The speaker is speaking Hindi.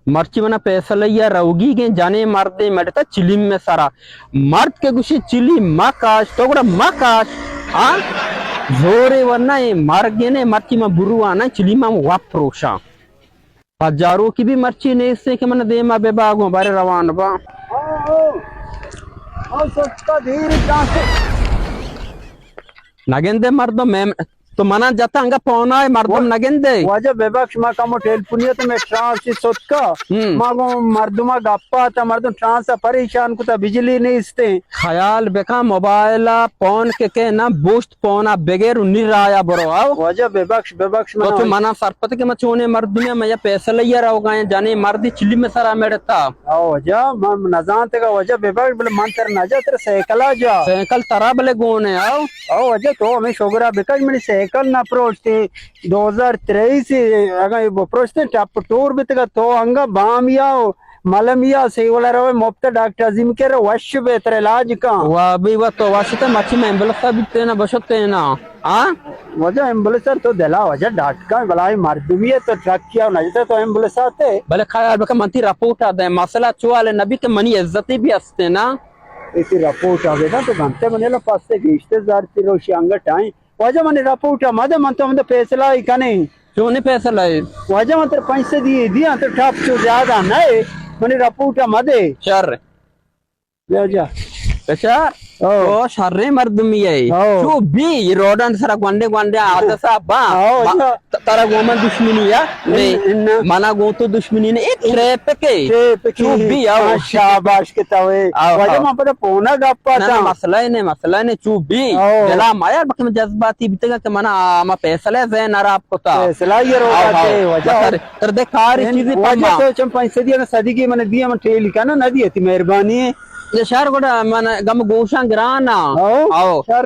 मर्ची मना पैसा लिया रहोगी के जाने मर्दे मरता चिली में सारा मर्द के गुशी चिली मकाश तो गुड़ा मकाश हाँ जोरे वरना ये मर गए ने मर्ची में बुरु आना चिली में वाप्रोशा हजारों की भी मर्ची ने इससे के मन दे मा बेबागो बारे रवान बा आओ सस्ता धीरे से नगेंदे मर्दो मैं तो मना जाता अंगा पौना है मर्दम नगेंदे वजह बेबक्ष मा कमो टेलपुनिया तो मैं ट्रांस से सोचका मागो मर्दुमा गप्पा था मर्दम ट्रांस परेशान कुता बिजली नहीं इसते ख्याल बेका मोबाइल फोन के ना बूस्ट फोन बगैर निराया बरो आओ वजह बेबक्ष तो मना सरपत के मचोने मर्दुनिया मैं पैसा लिया रहोगा जाने मर्दी चिल्ली में सारा मेड़ता आओ वजह नजान ते का वजह बेबक्ष बोले मन तेरे नजा तेरे साइकिल जा साइकिल तरा बले गोने आओ वजह तो हमें शोगरा बेकज मेरी साइकिल ना अप्रोच थे 2023 अगर अप्रोच थे टप टूर भी तक तो अंगा बामिया मलमिया से वाला रहे मुफ्त डॉक्टर अजीम के वश बेहतर इलाज का वाह भी वह तो वश तो मच्छी में एम्बुलेंस भी तेना बशते ना हाँ वजह एम्बुलेंस तो दिला वजह डाट का भलाई मर्द भी है तो ट्रक किया ना जैसे तो एम्बुलेंस आते भले खाया बका मंत्री रिपोर्ट आता है मसला चुआले नबी के मनी इज्जत भी हंसते ना इसी रिपोर्ट आ गया तो घंटे बने लो पास से रिश्तेदार तिरोशी अंग टाइम वजह मैंने रिपोर्ट मदे मन तो मतलब पैसा ही का नहीं क्यों नहीं पैसा लाए वजह मतलब पैसे दिए दिया तो ठप जो ज्यादा नहीं मैंने रिपोर्ट मदे शर जा अच्छा ओ शर्रे मर्दमी है जो भी रोडन सरा गंडे गंडे आता सा बा तारा गोमन दुश्मनी या नहीं मना गो तो दुश्मनी ने एक ट्रैप के जो भी आओ शाबाश के तवे वजह में पर पोना गप्पा था मसला ने चुप भी जला माया बक में जज्बाती बीतेगा कि मना मा पैसा ले जै नारा आपको ता पैसा ये रोते वजह कर दे कार चीज वजह तो चम पैसे दिया सदी की मैंने दिया मैं ठेल का ना दी थी मेहरबानी ये शहर को मन गम गोशा गिराना आओ शहर